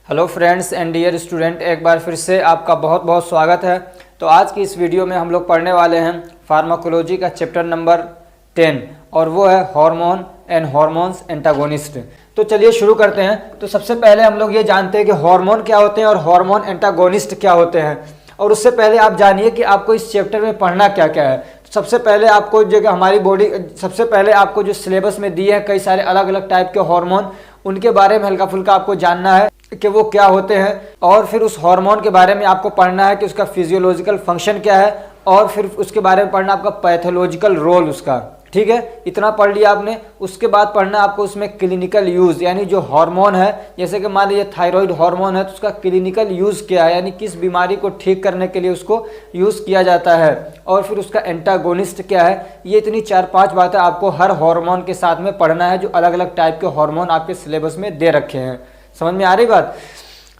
Hello friends and dear student, एक बार फिर से आपका बहुत बहुत स्वागत है। तो आज की इस वीडियो में हम लोग पढ़ने वाले हैं फार्माकोलॉजी का चैप्टर नंबर 10 और वो है हार्मोन एंड हार्मोन्स एंटागोनिस्ट। तो चलिए शुरू करते हैं। तो सबसे पहले हम लोग ये जानते हैं कि हार्मोन क्या होते हैं और हार्मोन एंटागोनिस्ट क्या होते हैं। और उससे पहले आप जानिए कि आपको इस चैप्टर में पढ़ना क्या क्या है। सबसे पहले आपको जो हमारी बॉडी सबसे पहले आपको जो सिलेबस में दिए हैं कई सारे अलग अलग टाइप के हार्मोन, उनके बारे में हल्का फुल्का आपको जानना है कि वो क्या होते हैं। और फिर उस हार्मोन के बारे में आपको पढ़ना है कि उसका फिजियोलॉजिकल फंक्शन क्या है, और फिर उसके बारे में पढ़ना आपका पैथोलॉजिकल रोल उसका। ठीक है, इतना पढ़ लिया आपने। उसके बाद पढ़ना आपको उसमें क्लिनिकल यूज़, यानी जो हार्मोन है, जैसे कि मान लीजिए थायराइड हार्मोन है तो उसका क्लिनिकल यूज़ क्या है, यानी किस बीमारी को ठीक करने के लिए उसको यूज़ किया जाता है। और फिर उसका एंटागोनिस्ट क्या है। ये इतनी 4-5 बातें आपको हर हार्मोन के साथ में पढ़ना है, जो अलग अलग टाइप के हार्मोन आपके सिलेबस में दे रखे हैं। समझ में आ रही बात।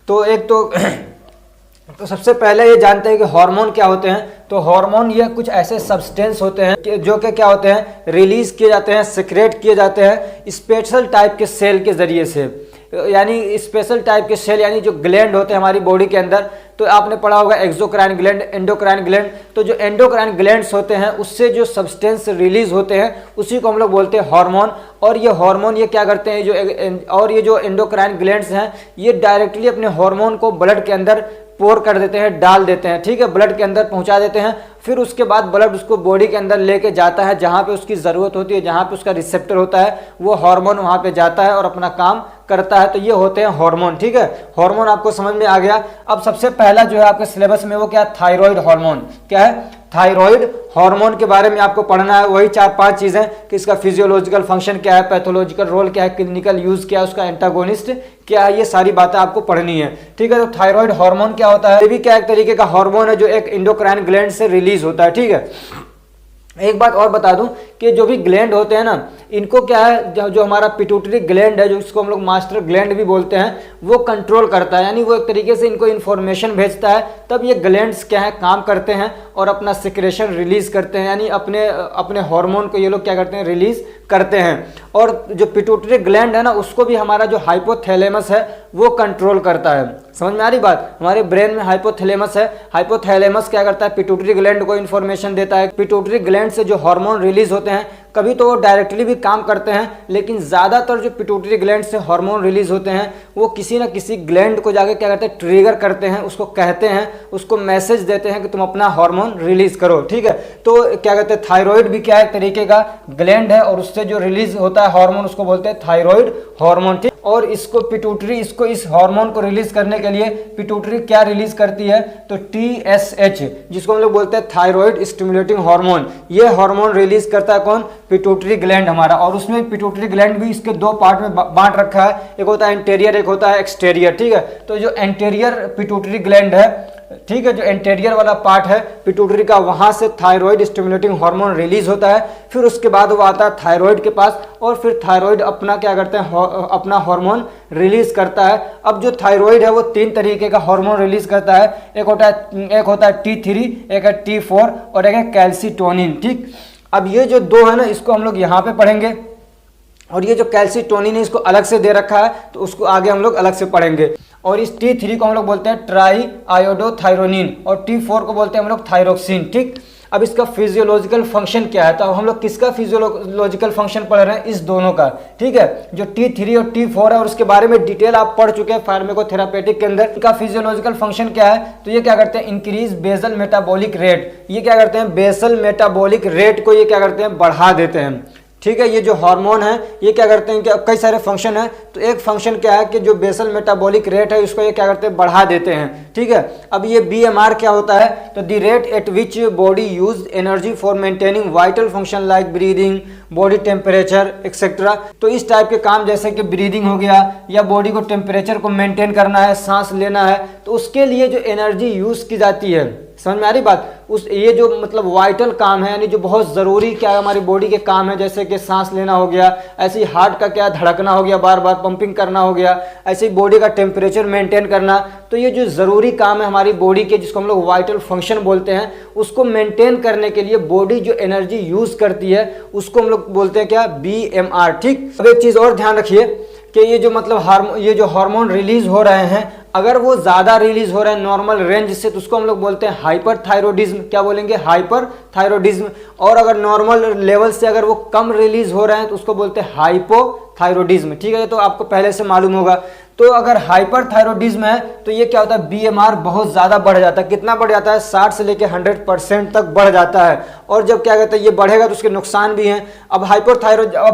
तो एक तो सबसे पहले ये जानते हैं कि हार्मोन क्या होते हैं। तो हार्मोन ये कुछ ऐसे सब्सटेंस होते हैं कि जो कि क्या होते हैं, रिलीज किए जाते हैं, सिक्रेट किए जाते हैं स्पेशल टाइप के सेल के जरिए से। यानी स्पेशल टाइप के सेल, यानी जो ग्लैंड होते हैं हमारी बॉडी के अंदर। तो आपने पढ़ा होगा एक्सोक्राइन ग्लैंड, एंडोक्राइन ग्लैंड। तो जो एंडोक्राइन ग्लैंड्स होते हैं उससे जो सब्सटेंस रिलीज होते हैं उसी को हम लोग बोलते हैं हार्मोन। और ये हार्मोन ये क्या करते हैं, ये जो एंडोक्राइन ग्लैंड्स हैं ये डायरेक्टली अपने हार्मोन को ब्लड के अंदर पोर कर देते हैं, डाल देते हैं। ठीक है, ब्लड के अंदर पहुंचा देते हैं। फिर उसके बाद ब्लड उसको बॉडी के अंदर लेके जाता है, जहाँ पे उसकी ज़रूरत होती है, जहाँ पे उसका रिसेप्टर होता है, वो हार्मोन वहाँ पे जाता है और अपना काम करता है। तो ये होते हैं हार्मोन। ठीक है, हार्मोन आपको समझ में आ गया। अब सबसे पहला जो है आपके सिलेबस में वो क्या है, थायराइड हार्मोन। क्या है, थायराइड हार्मोन के बारे में आपको पढ़ना है। वही 4-5 चीजें कि इसका फिजियोलॉजिकल फंक्शन क्या है, पैथोलॉजिकल रोल क्या है, क्लिनिकल यूज क्या है, उसका एंटागोनिस्ट क्या है, ये सारी बातें आपको पढ़नी है। ठीक है, तो थायराइड हार्मोन क्या होता है, ये भी क्या एक तरीके का हार्मोन है जो एक एंडोक्राइन ग्लैंड से रिलीज होता है। ठीक है, एक बात और बता दूं कि जो भी ग्लैंड होते हैं ना, इनको क्या है, जो हमारा पिट्यूटरी ग्लैंड है, जो इसको हम लोग मास्टर ग्लैंड भी बोलते हैं, वो कंट्रोल करता है। यानी वो एक तरीके से इनको इन्फॉर्मेशन भेजता है, तब ये ग्लैंड्स क्या है काम करते हैं और अपना सिक्रेशन रिलीज करते हैं। यानी अपने हार्मोन को ये लोग क्या करते हैं, रिलीज करते हैं। और जो पिट्यूटरी ग्लैंड है ना, उसको भी हमारा जो हाइपोथैलेमस है वो कंट्रोल करता है। समझ में आ रही बात। हमारे ब्रेन में हाइपोथैलेमस है, हाइपोथैलेमस क्या करता है, पिट्यूटरी ग्लैंड को इन्फॉर्मेशन देता है। पिट्यूटरी ग्लैंड से जो हार्मोन रिलीज होते हैं, कभी तो वो डायरेक्टली भी काम करते हैं, लेकिन ज़्यादातर जो पिट्यूटरी ग्लैंड से हार्मोन रिलीज होते हैं वो किसी ना किसी ग्लैंड को जाके क्या करते हैं, ट्रिगर करते हैं, उसको कहते हैं, उसको मैसेज देते हैं कि तुम अपना हार्मोन रिलीज करो। ठीक है, तो क्या कहते हैं, थायराइड भी क्या एक तरीके का ग्लैंड है और उससे जो रिलीज होता है हार्मोन उसको बोलते हैं थायराइड हार्मोन। ठीक, और इसको पिट्यूटरी इस हार्मोन को रिलीज करने के लिए पिट्यूटरी क्या रिलीज करती है, तो TSH, जिसको हम लोग बोलते हैं थायराइड स्टिमुलेटिंग हार्मोन। ये हार्मोन रिलीज करता है कौन, पिट्यूटरी ग्लैंड हमारा। और उसमें पिट्यूटरी ग्लैंड भी इसके 2 पार्ट में बांट रखा है, एक होता है इंटीरियर, एक होता है एक्सटीरियर। ठीक है, तो जो इंटीरियर पिट्यूटरी ग्लैंड है, ठीक है, जो इंटीरियर वाला पार्ट है पिट्यूटरी का, वहां से थायराइड स्टिमुलेटिंग हार्मोन रिलीज होता है। फिर उसके बाद वो आता है थायराइड के पास और फिर थायराइड अपना क्या करते हैं, अपना हार्मोन रिलीज करता है। अब जो थायराइड है वो 3 तरीके का हार्मोन रिलीज करता है। एक होता है T3, एक है T4 और एक है कैल्सिटोनिन। ठीक, अब ये जो 2 है ना, इसको हम लोग यहाँ पे पढ़ेंगे। और ये जो कैल्सिटोनिन है इसको अलग से दे रखा है, तो उसको आगे हम लोग अलग से पढ़ेंगे। और इस T3 को हम लोग बोलते हैं ट्राई आयोडोथायरोनिन और T4 को बोलते हैं हम लोग थायरोक्सिन। ठीक, अब इसका फिजियोलॉजिकल फंक्शन क्या है, तो अब हम लोग किसका फिजियोलॉजिकल फंक्शन पढ़ रहे हैं, इस दोनों का। ठीक है, जो T3 और T4 है और उसके बारे में डिटेल आप पढ़ चुके हैं फार्माकोथेरापेटिक के अंदर। इनका फिजियोलॉजिकल फंक्शन क्या है, तो ये क्या करते हैं, इंक्रीज बेसल मेटाबॉलिक रेट। ये क्या करते हैं, बेसल मेटाबॉलिक रेट को ये क्या करते हैं, बढ़ा देते हैं। ठीक है, ये जो हार्मोन है ये क्या करते हैं कि कई सारे फंक्शन है, तो एक फंक्शन क्या है कि जो बेसल मेटाबॉलिक रेट है उसको ये क्या करते हैं, बढ़ा देते हैं। ठीक है, अब ये BMR क्या होता है, तो the rate at which body use energy for maintaining vital function like breathing, body temperature etcetera. तो इस टाइप के काम जैसे कि ब्रीदिंग हो गया या बॉडी को टेम्परेचर को मेंटेन करना है, सांस लेना है, तो उसके लिए जो एनर्जी यूज की जाती है। समझ में आ रही बात। ये जो मतलब वाइटल काम है, यानी जो बहुत ज़रूरी क्या है हमारी बॉडी के काम है, जैसे कि सांस लेना हो गया, ऐसे ही हार्ट का क्या धड़कना हो गया, बार बार पंपिंग करना हो गया, ऐसे ही बॉडी का टेम्परेचर मेंटेन करना। तो ये जो ज़रूरी काम है हमारी बॉडी के, जिसको हम लोग वाइटल फंक्शन बोलते हैं, उसको मेंटेन करने के लिए बॉडी जो एनर्जी यूज़ करती है उसको हम लोग बोलते हैं क्या, BMR। ठीक, अब एक चीज़ और ध्यान रखिए कि ये जो मतलब ये जो हार्मोन रिलीज हो रहे हैं अगर वो ज़्यादा रिलीज हो रहा है नॉर्मल रेंज से तो उसको हम लोग बोलते हैं हाइपरथायरॉयडिज्म। क्या बोलेंगे? हाइपरथायरॉयडिज्म। और अगर नॉर्मल लेवल से अगर वो कम रिलीज हो रहे हैं तो उसको बोलते हैं हाइपोथायरॉयडिज्म। ठीक है, तो आपको पहले से मालूम होगा। तो अगर हाइपरथायरॉयडिज्म है तो ये क्या होता है, बीएमआर बहुत ज़्यादा बढ़ जाता है। कितना बढ़ जाता है? 60 से लेकर 100% तक बढ़ जाता है। और जब क्या कहते हैं ये बढ़ेगा तो उसके नुकसान भी हैं। अब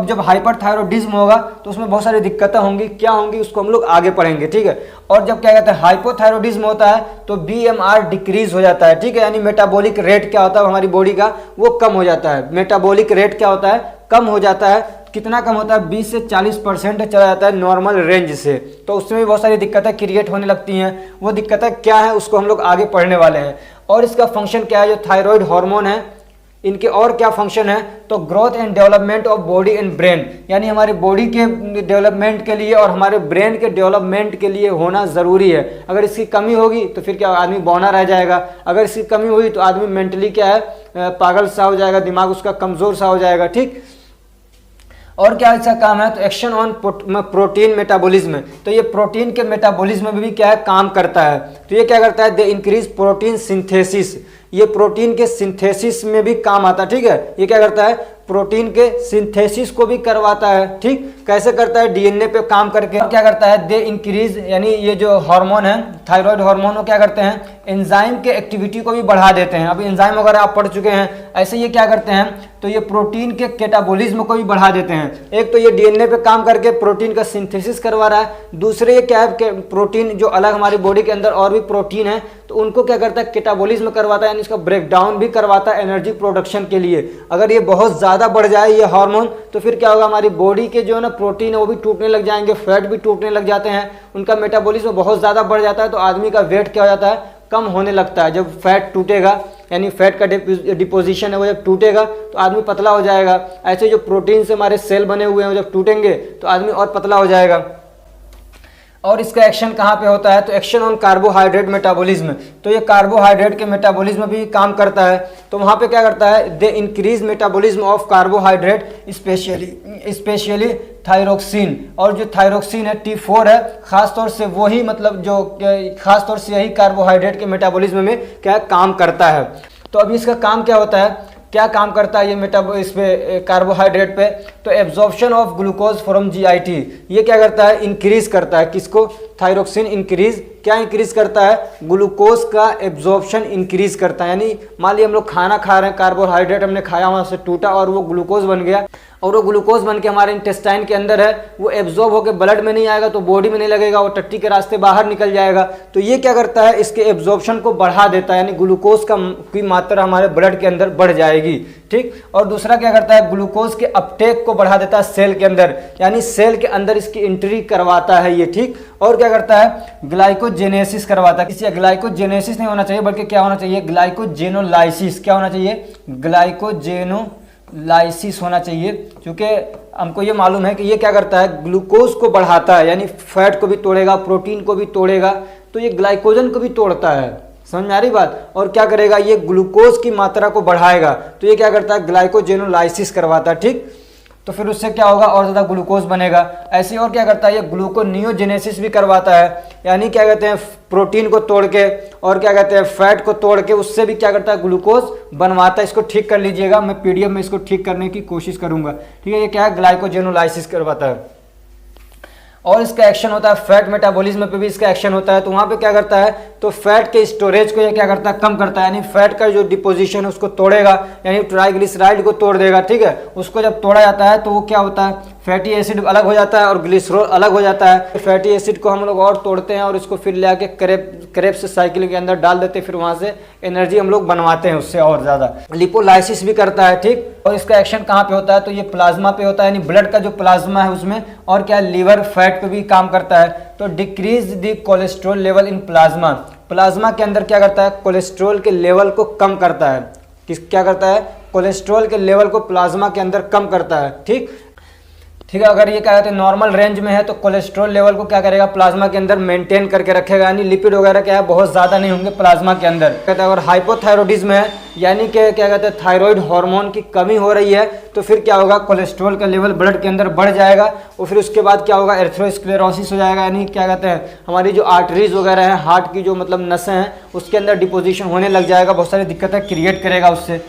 जब हाइपरथायरॉयडिज्म होगा तो उसमें बहुत सारी दिक्कतें होंगी। क्या होंगी उसको हम लोग आगे पढ़ेंगे। ठीक है, और जब क्या कहते हैं हाइपोथायरॉयडिज्म होता है तो बीएमआर डिक्रीज हो जाता है। ठीक है, यानी मेटाबॉलिक रेट क्या होता है हमारी बॉडी का, वो कम हो जाता है। मेटाबॉलिक रेट क्या होता है? कम हो जाता है। कितना कम होता है? 20 से 40% चला जाता है नॉर्मल रेंज से। तो उसमें भी बहुत सारी दिक्कतें क्रिएट होने लगती हैं। वो दिक्कतें क्या है उसको हम लोग आगे पढ़ने वाले हैं। और इसका फंक्शन क्या है, जो थायराइड हार्मोन है इनके और क्या फंक्शन है, तो growth and development of body and brain, यानी हमारे बॉडी के डेवलपमेंट के लिए और हमारे ब्रेन के डेवलपमेंट के लिए होना ज़रूरी है। अगर इसकी कमी होगी तो फिर क्या आदमी बौना रह जाएगा। अगर इसकी कमी हुई तो आदमी मेंटली क्या है, पागल सा हो जाएगा, दिमाग उसका कमज़ोर सा हो जाएगा। ठीक, और क्या इसका काम है, तो एक्शन ऑन प्रोटीन मेटाबॉलिज्म। तो ये प्रोटीन के मेटाबॉलिज्म में भी क्या है, काम करता है। तो ये क्या करता है, दे इंक्रीज प्रोटीन सिंथेसिस। ये प्रोटीन के सिंथेसिस में भी काम आता है। ठीक है, ये क्या करता है, प्रोटीन के सिंथेसिस को भी करवाता है। ठीक, कैसे करता है, डीएनए पे काम करके। और क्या करता है, दे इंक्रीज, यानी ये जो हार्मोन है थायराइड हार्मोन, वो क्या करते हैं, एंजाइम के एक्टिविटी को भी बढ़ा देते हैं। अब एंजाइम वगैरह आप पढ़ चुके हैं। ऐसे ये क्या करते हैं, तो ये प्रोटीन के कैटाबॉलिज्म को भी बढ़ा देते हैं। एक तो ये डीएनए पे काम करके प्रोटीन का सिंथेसिस करवा रहा है, दूसरे ये क्या है, प्रोटीन जो अलग हमारी बॉडी के अंदर और भी प्रोटीन है तो उनको क्या करता है, कैटाबॉलिज्म करवाता है, यानी इसका ब्रेकडाउन भी करवाता है एनर्जी प्रोडक्शन के लिए। अगर ये बहुत ज़्यादा बढ़ जाए ये हार्मोन तो फिर क्या होगा, हमारी बॉडी के जो है ना प्रोटीन है वो भी टूटने लग जाएंगे, फैट भी टूटने लग जाते हैं, उनका मेटाबॉलिज्म बहुत ज़्यादा बढ़ जाता है। तो आदमी का वेट क्या हो जाता है, कम होने लगता है। जब फैट टूटेगा, यानी फैट का डिपोजिशन है वो जब टूटेगा तो आदमी पतला हो जाएगा। ऐसे जो प्रोटीन से हमारे सेल बने हुए हैं वो जब टूटेंगे तो आदमी और पतला हो जाएगा। और इसका एक्शन कहाँ पे होता है, तो एक्शन ऑन कार्बोहाइड्रेट मेटाबॉलिज्म। तो ये कार्बोहाइड्रेट के मेटाबॉलिज्म भी काम करता है। तो वहाँ पे क्या करता है, they increase metabolism of carbohydrate specially thyroxine. और जो थायरोक्सिन है T4 है, खासतौर से वही मतलब जो खासतौर से यही कार्बोहाइड्रेट के मेटाबॉलिज्म में क्या काम करता है। तो अभी इसका काम क्या होता है, क्या काम करता है ये इस पे कार्बोहाइड्रेट पे, तो absorption of glucose from GIT. ये क्या करता है, इंक्रीज करता है किसको, थायरोक्सिन इंक्रीज, क्या इंक्रीज करता है, ग्लूकोज का एब्जॉर्प्शन इंक्रीज करता है। यानी मान लिया हम लोग खाना खा रहे हैं, कार्बोहाइड्रेट हमने खाया, वहाँ से टूटा और वो ग्लूकोज बन गया, और वो ग्लूकोज बन के हमारे इंटेस्टाइन के अंदर है, वो एब्जॉर्ब होकर ब्लड में नहीं आएगा तो बॉडी में नहीं लगेगा, वो टट्टी के रास्ते बाहर निकल जाएगा। तो ये क्या करता है, इसके एब्जॉर्प्शन को बढ़ा देता है, यानी ग्लूकोज की मात्रा हमारे ब्लड के अंदर बढ़ जाएगी। ठीक, और दूसरा क्या करता है, ग्लूकोज के अपटेक को बढ़ा देता है सेल के अंदर, यानी सेल के अंदर इसकी एंट्री करवाता है ये। ठीक, और क्या करता है, ग्लाइकोजेनेसिस करवाता है। इसे ग्लाइकोजेनेसिस नहीं होना चाहिए बल्कि क्या होना चाहिए, ग्लाइकोजेनोलाइसिस। क्या होना चाहिए, ग्लाइकोजेनोलाइसिस होना चाहिए, क्योंकि हमको ये मालूम है कि ये क्या करता है, ग्लूकोज को बढ़ाता है, यानी फैट को भी तोड़ेगा, प्रोटीन को भी तोड़ेगा, तो ये ग्लाइकोजन को भी तोड़ता है। समझ में आ रही बात। और क्या करेगा, ये ग्लूकोज की मात्रा को बढ़ाएगा, तो ये क्या करता है, ग्लाइकोजेनोलाइसिस करवाता है। ठीक, तो फिर उससे क्या होगा, और ज़्यादा ग्लूकोज बनेगा। ऐसे और क्या करता है, ये ग्लूकोनियोजेनेसिस भी करवाता है, यानी क्या कहते हैं, प्रोटीन को तोड़ के और क्या कहते हैं, फैट को तोड़ के उससे भी क्या करता है, ग्लूकोज बनवाता है। इसको ठीक कर लीजिएगा, मैं पीडीएफ में इसको ठीक करने की कोशिश करूंगा। ठीक है, ये क्या है, ग्लाइकोजेनोलाइसिस करवाता है। और इसका एक्शन होता है फैट मेटाबॉलिज्म पे भी इसका एक्शन होता है। तो वहाँ पे क्या करता है, तो फैट के स्टोरेज को ये क्या करता है, कम करता है, यानी फैट का जो डिपोजिशन है उसको तोड़ेगा, यानी ट्राइग्लिसराइड को तोड़ देगा। ठीक है, उसको जब तोड़ा जाता है तो वो क्या होता है, फैटी एसिड अलग हो जाता है और ग्लिसरॉल अलग हो जाता है। फैटी एसिड को हम लोग और तोड़ते हैं और इसको फिर ले आके क्रेब्स साइकिल के अंदर डाल देते हैं, फिर वहाँ से एनर्जी हम लोग बनवाते हैं उससे और ज़्यादा। लिपोलाइसिस भी करता है। ठीक, और इसका एक्शन कहाँ पे होता है, तो ये प्लाज्मा पे होता है, यानी ब्लड का जो प्लाज्मा है उसमें, और क्या लीवर फैट पे भी काम करता है। तो decrease the cholesterol level in plasma. Plasma के अंदर क्या करता है, कोलेस्ट्रॉल के लेवल को कम करता है। क्या करता है, कोलेस्ट्रॉल के लेवल को प्लाज्मा के अंदर कम करता है। ठीक, ठीक है। अगर ये क्या कहते हैं नॉर्मल रेंज में है तो कोलेस्ट्रॉल लेवल को क्या करेगा, प्लाज्मा के अंदर मेंटेन करके रखेगा, यानी लिपिड वगैरह क्या है बहुत ज़्यादा नहीं होंगे प्लाज्मा के अंदर। कहते हैं अगर हाइपोथायरॉयडिज्म है यानी कि क्या कहते हैं थायराइड हार्मोन की कमी हो रही है तो फिर क्या होगा, कोलेस्ट्रॉल का लेवल ब्लड के अंदर बढ़ जाएगा और फिर उसके बाद क्या होगा, एर्थ्रोस्क्लेरोसिस हो जाएगा, यानी क्या कहते हैं हमारी जो आर्टरीज वगैरह हैं, हार्ट की जो मतलब नसें हैं उसके अंदर डिपोजिशन होने लग जाएगा, बहुत सारी दिक्कतें क्रिएट करेगा उससे।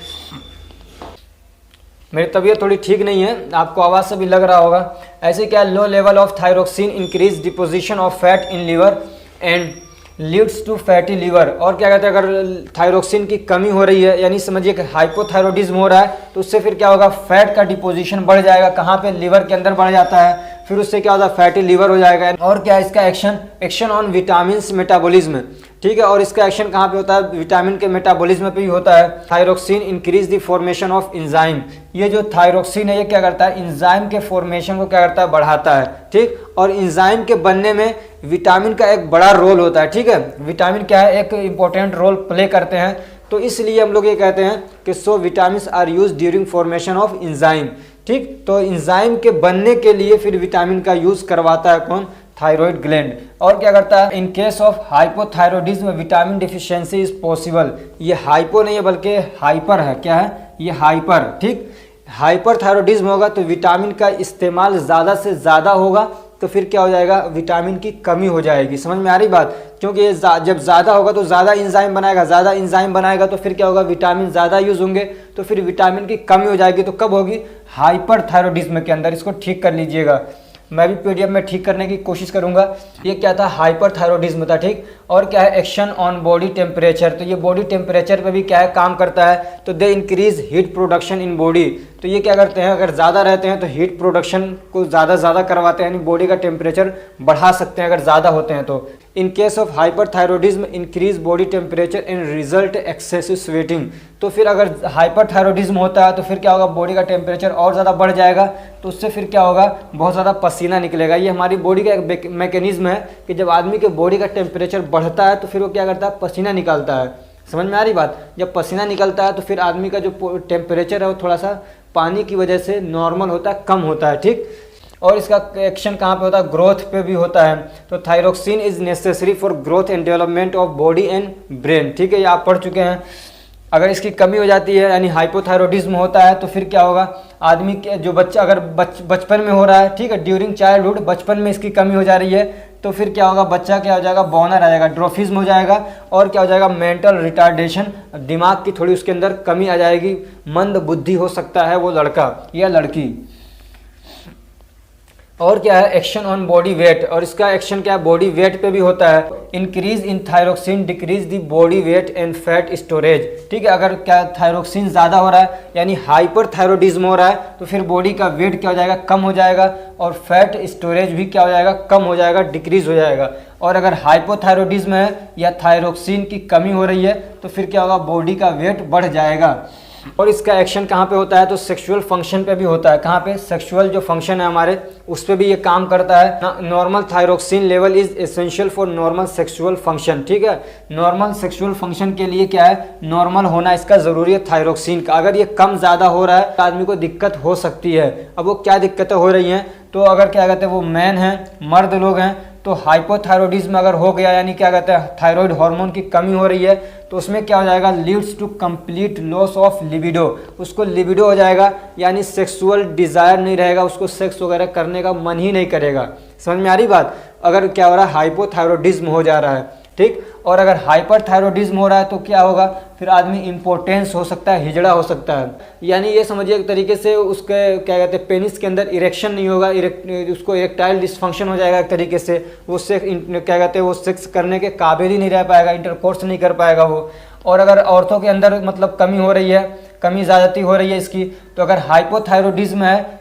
मेरी तबीयत थोड़ी ठीक नहीं है, आपको आवाज़ से भी लग रहा होगा। ऐसे क्या, low level of thyroxine increase deposition of fat in liver and leads to fatty liver. और क्या कहते हैं अगर थायरोक्सिन की कमी हो रही है यानी समझिए कि हाइपोथायरॉयडिज्म हो रहा है तो उससे फिर क्या होगा, फैट का डिपोजिशन बढ़ जाएगा, कहाँ पे, लीवर के अंदर बढ़ जाता है, फिर उससे क्या होता है फैटी लीवर हो जाएगा। और क्या इसका एक्शन ऑन विटामिन मेटाबॉलिज्म, ठीक है। और इसका एक्शन कहाँ पे होता है, विटामिन के मेटाबॉलिज्म पे भी होता है। Thyroxine increase the formation of enzyme, ये जो थायरोक्सिन है ये क्या करता है, एंजाइम के फॉर्मेशन को क्या करता है, बढ़ाता है, ठीक। और एंजाइम के बनने में विटामिन का एक बड़ा रोल होता है, ठीक है। विटामिन क्या है, एक इंपॉर्टेंट रोल प्ले करते हैं, तो इसलिए हम लोग ये कहते हैं कि so vitamin are use during formation of enzyme, ठीक। तो एंजाइम के बनने के लिए फिर विटामिन का यूज करवाता है कौन, थायराइड ग्लैंड। और क्या करता है, in case of hypothyroidism vitamin deficiency is possible. ये हाइपो नहीं है बल्कि हाइपर है, क्या है ये, हाइपर, ठीक। हाइपरथायरॉयडिज्म होगा तो विटामिन का इस्तेमाल ज़्यादा से ज़्यादा होगा तो फिर क्या हो जाएगा, विटामिन की कमी हो जाएगी। समझ में आ रही बात, क्योंकि ये जब ज़्यादा होगा तो ज़्यादा एंजाइम बनाएगा, ज़्यादा एंजाइम बनाएगा तो फिर क्या होगा, विटामिन ज़्यादा यूज़ होंगे तो फिर विटामिन की कमी हो जाएगी। तो कब होगी, हाइपरथायरॉयडिज्म के अंदर। इसको ठीक कर लीजिएगा, मैं भी पीडीएफ में ठीक करने की कोशिश करूंगा। ये क्या था, हाइपरथायरॉयडिज्म था, ठीक। और क्या है, एक्शन ऑन बॉडी टेम्परेचर, तो ये बॉडी टेम्परेचर पे भी क्या है, काम करता है। तो they increase heat production in body, तो ये क्या करते हैं, अगर ज़्यादा रहते हैं तो हीट प्रोडक्शन को ज़्यादा करवाते हैं, यानी बॉडी का टेम्परेचर बढ़ा सकते हैं अगर ज़्यादा होते हैं तो। In case of hyperthyroidism increase body temperature and result excessive sweating, तो फिर अगर हाइपरथायरॉयडिज्म होता है तो फिर क्या होगा, बॉडी का टेम्परेचर और ज़्यादा बढ़ जाएगा तो उससे फिर क्या होगा, बहुत ज़्यादा पसीना निकलेगा। ये हमारी बॉडी का एक मैकेनिज्म है कि जब आदमी के बॉडी का टेम्परेचर बढ़ता है तो फिर वो क्या करता है, पसीना निकालता है। समझ में आ रही बात, जब पसीना निकलता है तो फिर आदमी का जो टेम्परेचर है वो थोड़ा सा पानी की वजह से नॉर्मल होता है, कम होता है, ठीक। और इसका एक्शन कहाँ पे होता है, ग्रोथ पे भी होता है। तो thyroxine is necessary for growth and development of body and brain, ठीक है, ये आप पढ़ चुके हैं। अगर इसकी कमी हो जाती है यानी हाइपोथायरॉयडिज्म होता है तो फिर क्या होगा, आदमी के जो बच्चा अगर बचपन में हो रहा है, ठीक है, ड्यूरिंग चाइल्डहुड बचपन में इसकी कमी हो जा रही है तो फिर क्या होगा, बच्चा क्या हो जाएगा, बौना रह जाएगा, ड्रोफिज्म हो जाएगा। और क्या हो जाएगा, मेंटल रिटार्डेशन, दिमाग की थोड़ी उसके अंदर कमी आ जाएगी, मंद बुद्धि हो सकता है वो लड़का या लड़की। और क्या है, एक्शन ऑन बॉडी वेट, और इसका एक्शन क्या है, बॉडी वेट पे भी होता है। Increase in thyroxine decrease the body weight and fat storage, ठीक है। अगर क्या थायरोक्सिन ज़्यादा हो रहा है यानी हाइपरथायरॉयडिज्म हो रहा है तो फिर बॉडी का वेट क्या हो जाएगा, कम हो जाएगा, और फैट स्टोरेज भी क्या हो जाएगा, कम हो जाएगा, डिक्रीज हो जाएगा। और अगर हाइपोथायरॉयडिज्म है या थायरोक्सिन की कमी हो रही है तो फिर क्या होगा, बॉडी का वेट बढ़ जाएगा। और इसका एक्शन कहाँ पे होता है, तो सेक्सुअल फंक्शन पे भी होता है। कहाँ पे, सेक्सुअल जो फंक्शन है हमारे उस पे भी ये काम करता है। Normal thyroxine level is essential for normal sexual function, ठीक है। नॉर्मल सेक्सुअल फंक्शन के लिए क्या है, नॉर्मल होना इसका ज़रूरी है थायरोक्सिन का। अगर ये कम ज़्यादा हो रहा है तो आदमी को दिक्कत हो सकती है। अब वो क्या दिक्कतें हो रही हैं, तो अगर क्या कहते हैं वो मैन हैं, मर्द लोग हैं, तो हाइपोथायरॉयडिज्म अगर हो गया यानी क्या कहते हैं थायराइड हार्मोन की कमी हो रही है तो उसमें क्या हो जाएगा, leads to complete loss of libido, उसको लिबिडो हो जाएगा यानी सेक्सुअल डिज़ायर नहीं रहेगा, उसको सेक्स वगैरह करने का मन ही नहीं करेगा। समझ में आ रही बात, अगर क्या हो रहा है, हाइपोथायरॉयडिज्म हो जा रहा है, ठीक। और अगर हाइपरथायरॉयडिज्म हो रहा है तो क्या होगा, फिर आदमी इम्पोर्टेंस हो सकता है, हिजड़ा हो सकता है, यानी ये समझिए एक तरीके से उसके क्या कहते हैं पेनिस के अंदर इरेक्शन नहीं होगा, उसको इरेक्टाइल डिसफंक्शन हो जाएगा एक तरीके से, वो क्या कहते हैं वो सेक्स करने के काबिल ही नहीं रह पाएगा, इंटरकोर्स नहीं कर पाएगा वो। और अगर औरतों के अंदर मतलब कमी हो रही है, कमी ज़्यादती हो रही है इसकी, तो अगर हाइपोथायरॉयडिज्म है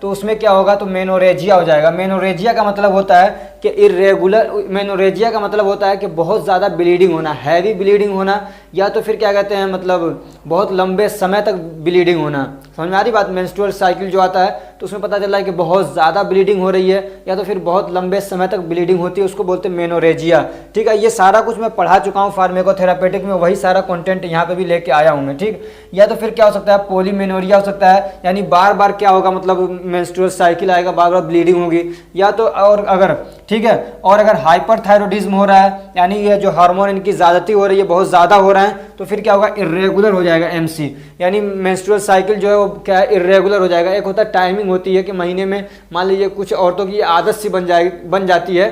तो उसमें क्या होगा, तो मेनोरेजिया हो जाएगा। मेनोरेजिया का मतलब होता है कि इरेगुलर, मेनोरेजिया का मतलब होता है कि बहुत ज़्यादा ब्लीडिंग होना, हैवी ब्लीडिंग होना, या तो फिर क्या कहते हैं मतलब बहुत लंबे समय तक ब्लीडिंग होना। समझ में आ रही बात, मेंस्ट्रुअल साइकिल जो आता है तो उसमें पता चला है कि बहुत ज़्यादा ब्लीडिंग हो रही है या तो फिर बहुत लंबे समय तक ब्लीडिंग होती है, उसको बोलते हैं मेनोरेजिया, ठीक है। ये सारा कुछ मैं पढ़ा चुका हूँ फार्माकोथेरापेटिक में, वही सारा कंटेंट यहाँ पे भी लेके आया हूँ मैं, ठीक। या तो फिर क्या हो सकता है, पॉलीमेनोरिया हो सकता सकता है, यानी बार बार क्या होगा, मतलब मेंस्ट्रुअल साइकिल आएगा, बार बार ब्लीडिंग होगी। या तो और अगर ठीक है, और अगर हाइपरथायरॉयडिज्म हो रहा है, यानी ये जो हार्मोन इनकी ज़्यादती हो रही है, बहुत ज़्यादा हो रहा है, तो फिर क्या होगा, इरेगुलर हो जाएगा एमसी, यानी मेंस्ट्रुअल साइकिल जो है वो क्या है, इरेगुलर हो जाएगा। एक होता है टाइमिंग होती है कि महीने में मान लीजिए कुछ औरतों की आदत सी बन जाती है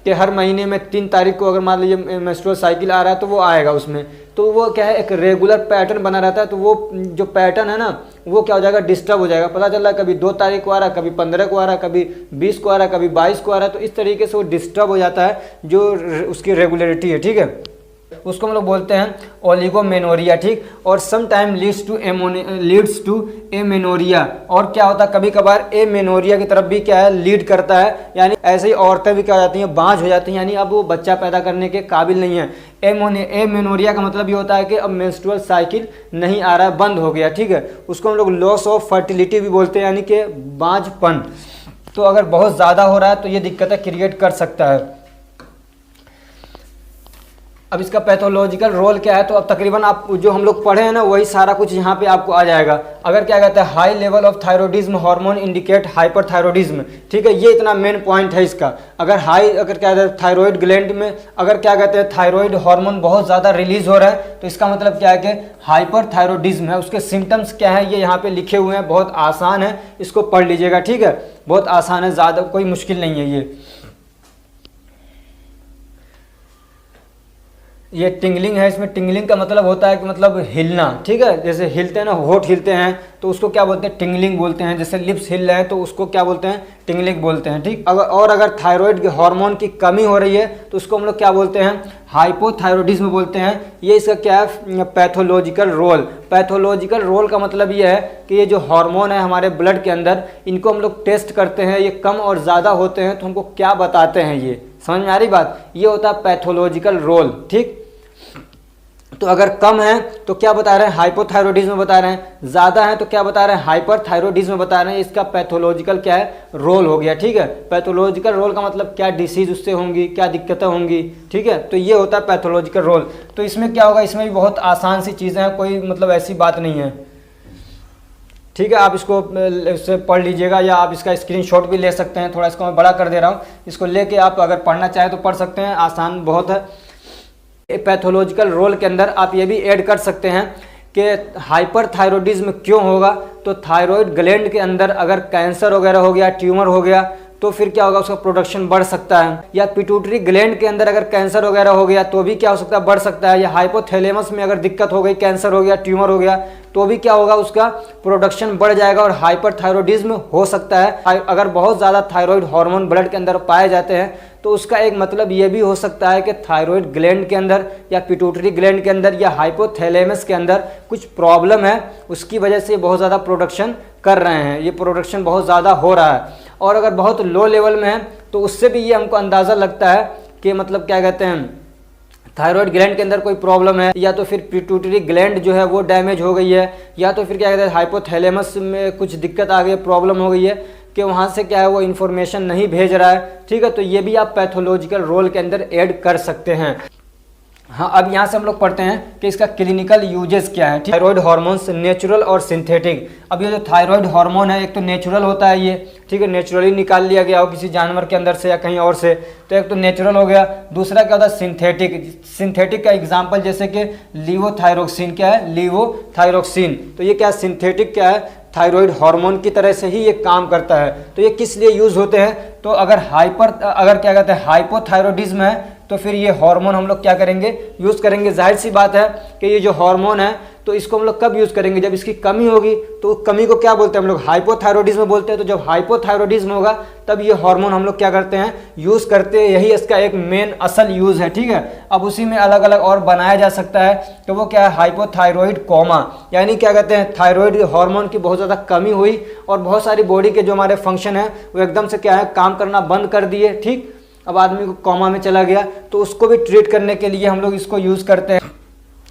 कि हर महीने में 3 तारीख को अगर मान लीजिए मेंस्ट्रुअल साइकिल आ रहा है तो वो आएगा उसमें, तो वो क्या है, एक रेगुलर पैटर्न बना रहता है। तो वो जो पैटर्न है ना, वो क्या हो जाएगा, डिस्टर्ब हो जाएगा। पता चल रहा है कभी 2 तारीख को आ रहा है, कभी 15 को आ रहा है, कभी 20 को आ रहा है, कभी 22 को आ रहा है, तो इस तरीके से वो डिस्टर्ब हो जाता है जो उसकी रेगुलरिटी है, ठीक है, उसको हम लोग बोलते हैं ओलिगोमेनोरिया, ठीक। और some time leads to amenorrhoea, और क्या होता है, कभी कभार एमेनोरिया की तरफ भी क्या है, लीड करता है, यानी ऐसे ही औरतें भी क्या हो जाती हैं, बांझ हो जाती हैं, यानी अब वो बच्चा पैदा करने के काबिल नहीं है। एमेनोरिया का मतलब ये होता है कि अब मेंस्ट्रुअल साइकिल नहीं आ रहा है, बंद हो गया, ठीक है, उसको हम लोग लॉस ऑफ फर्टिलिटी भी बोलते हैं, यानी कि बांझपन। तो अगर बहुत ज़्यादा हो रहा है तो ये दिक्कतें क्रिएट कर सकता है। अब इसका पैथोलॉजिकल रोल क्या है, तो अब तकरीबन आप जो हम लोग पढ़े हैं ना, वही सारा कुछ यहाँ पे आपको आ जाएगा। अगर क्या कहते हैं, high level of thyroidism hormone indicate hyperthyroidism, ठीक है, ये इतना मेन पॉइंट है इसका। अगर अगर क्या कहते हैं थायरॉयड ग्लैंड में अगर क्या कहते हैं थायरॉयड हार्मोन बहुत ज़्यादा रिलीज हो रहा है, तो इसका मतलब क्या है कि हाइपरथायरॉयडिज्म है। उसके सिम्टम्स क्या है, ये यहाँ पे लिखे हुए हैं, बहुत आसान है, इसको पढ़ लीजिएगा, ठीक है, बहुत आसान है, ज़्यादा कोई मुश्किल नहीं है। ये टिंगलिंग है, इसमें टिंगलिंग का मतलब होता है कि मतलब हिलना, ठीक है, जैसे हिलते हैं ना, होठ हिलते हैं तो उसको क्या बोलते हैं, टिंगलिंग बोलते हैं। जैसे लिप्स हिल रहे हैं तो उसको क्या बोलते हैं, टिंगलिंग बोलते हैं, ठीक। अगर थायराइड के हार्मोन की कमी हो रही है तो उसको हम लोग क्या बोलते हैं, हाइपोथायरॉयडिज्म बोलते हैं। ये इसका क्या है, पैथोलॉजिकल रोल। पैथोलॉजिकल रोल का मतलब ये है कि ये जो हार्मोन है हमारे ब्लड के अंदर, इनको हम लोग टेस्ट करते हैं, ये कम और ज़्यादा होते हैं तो हमको क्या बताते हैं, ये समझ में आ रही बात, ये होता है पैथोलॉजिकल रोल, ठीक। तो अगर कम है तो क्या बता रहे हैं, हाइपोथायरॉयडिज्म बता रहे हैं, ज़्यादा है तो क्या बता रहे हैं, हाइपरथायरॉयडिज्म बता रहे हैं। इसका पैथोलॉजिकल क्या है, रोल हो गया, ठीक है। पैथोलॉजिकल रोल का मतलब क्या डिसीज उससे होंगी, क्या दिक्कतें होंगी, ठीक है, तो ये होता है पैथोलॉजिकल रोल। तो इसमें क्या होगा, इसमें भी बहुत आसान सी चीज़ें हैं, कोई मतलब ऐसी बात नहीं है, ठीक है। आप इसको इससे पढ़ लीजिएगा या आप इसका स्क्रीनशॉट भी ले सकते हैं। थोड़ा इसको मैं बड़ा कर दे रहा हूँ, इसको लेके आप अगर पढ़ना चाहें तो पढ़ सकते हैं, आसान बहुत है। पैथोलॉजिकल रोल के अंदर आप ये भी ऐड कर सकते हैं कि हाइपरथायरॉयडिज्म क्यों होगा। तो थायराइड ग्लैंड के अंदर अगर कैंसर वगैरह हो गया, ट्यूमर हो गया, तो फिर क्या होगा, उसका प्रोडक्शन बढ़ सकता है। या पिट्यूटरी ग्लैंड के अंदर अगर कैंसर वगैरह हो गया तो भी क्या हो सकता है, बढ़ सकता है। या हाइपोथैलेमस में अगर दिक्कत हो गई, कैंसर हो गया, ट्यूमर हो गया, तो भी क्या होगा, उसका प्रोडक्शन बढ़ जाएगा और हाइपरथायरॉयडिज्म हो सकता है। अगर बहुत ज़्यादा थायराइड हार्मोन ब्लड के अंदर पाए जाते हैं तो उसका एक मतलब ये भी हो सकता है कि थायराइड ग्लैंड के अंदर या पिट्यूटरी ग्लैंड के अंदर या हाइपोथैलेमस के अंदर कुछ प्रॉब्लम है, उसकी वजह से बहुत ज़्यादा प्रोडक्शन कर रहे हैं, ये प्रोडक्शन बहुत ज़्यादा हो रहा है। और अगर बहुत लो लेवल में है तो उससे भी ये हमको अंदाज़ा लगता है कि मतलब क्या कहते हैं, थायराइड ग्लैंड के अंदर कोई प्रॉब्लम है, या तो फिर पिट्यूटरी ग्लैंड जो है वो डैमेज हो गई है, या तो फिर क्या कहते हैं हाइपोथैलेमस में कुछ दिक्कत आ गई, प्रॉब्लम हो गई है कि वहाँ से क्या है वो इन्फॉर्मेशन नहीं भेज रहा है, ठीक है। तो ये भी आप पैथोलॉजिकल रोल के अंदर ऐड कर सकते हैं। हाँ, अब यहाँ से हम लोग पढ़ते हैं कि इसका क्लिनिकल यूजेस क्या है। थायराइड हार्मोन्स नेचुरल और सिंथेटिक। अब ये जो थायराइड हार्मोन है, एक तो नेचुरल होता है ये, ठीक है, नेचुरली निकाल लिया गया हो किसी जानवर के अंदर से या कहीं और से, तो एक तो नेचुरल हो गया। दूसरा क्या होता है, सिंथेटिक। सिंथेटिक का एग्जाम्पल जैसे कि लीवोथायरोक्सिन, क्या है, लीवोथायरोक्सिन। तो ये क्या सिंथेटिक क्या है, थायराइड हार्मोन की तरह से ही ये काम करता है। तो ये किस लिए यूज होते हैं, तो अगर क्या कहते हैं हाइपोथायरॉयडिज्म है तो फिर ये हार्मोन हम लोग क्या करेंगे, यूज़ करेंगे। जाहिर सी बात है कि ये जो हार्मोन है तो इसको हम लोग कब यूज़ करेंगे, जब इसकी कमी होगी। तो कमी को क्या बोलते हैं हम लोग, हाइपोथायरॉयडिज्म बोलते हैं। तो जब हाइपोथायरॉयडिज्म होगा तब ये हार्मोन हम लोग क्या करते हैं, यूज़ करते हैं। यही इसका एक मेन असल यूज़ है, ठीक है। अब उसी में अलग अलग और बनाया जा सकता है, तो वो क्या है, हाइपोथायरॉयड कोमा, यानी क्या कहते हैं थायराइड हार्मोन की बहुत ज़्यादा कमी हुई और बहुत सारी बॉडी के जो हमारे फंक्शन है वो एकदम से क्या है, काम करना बंद कर दिए, ठीक। अब आदमी को कोमा में चला गया, तो उसको भी ट्रीट करने के लिए हम लोग इसको यूज़ करते हैं।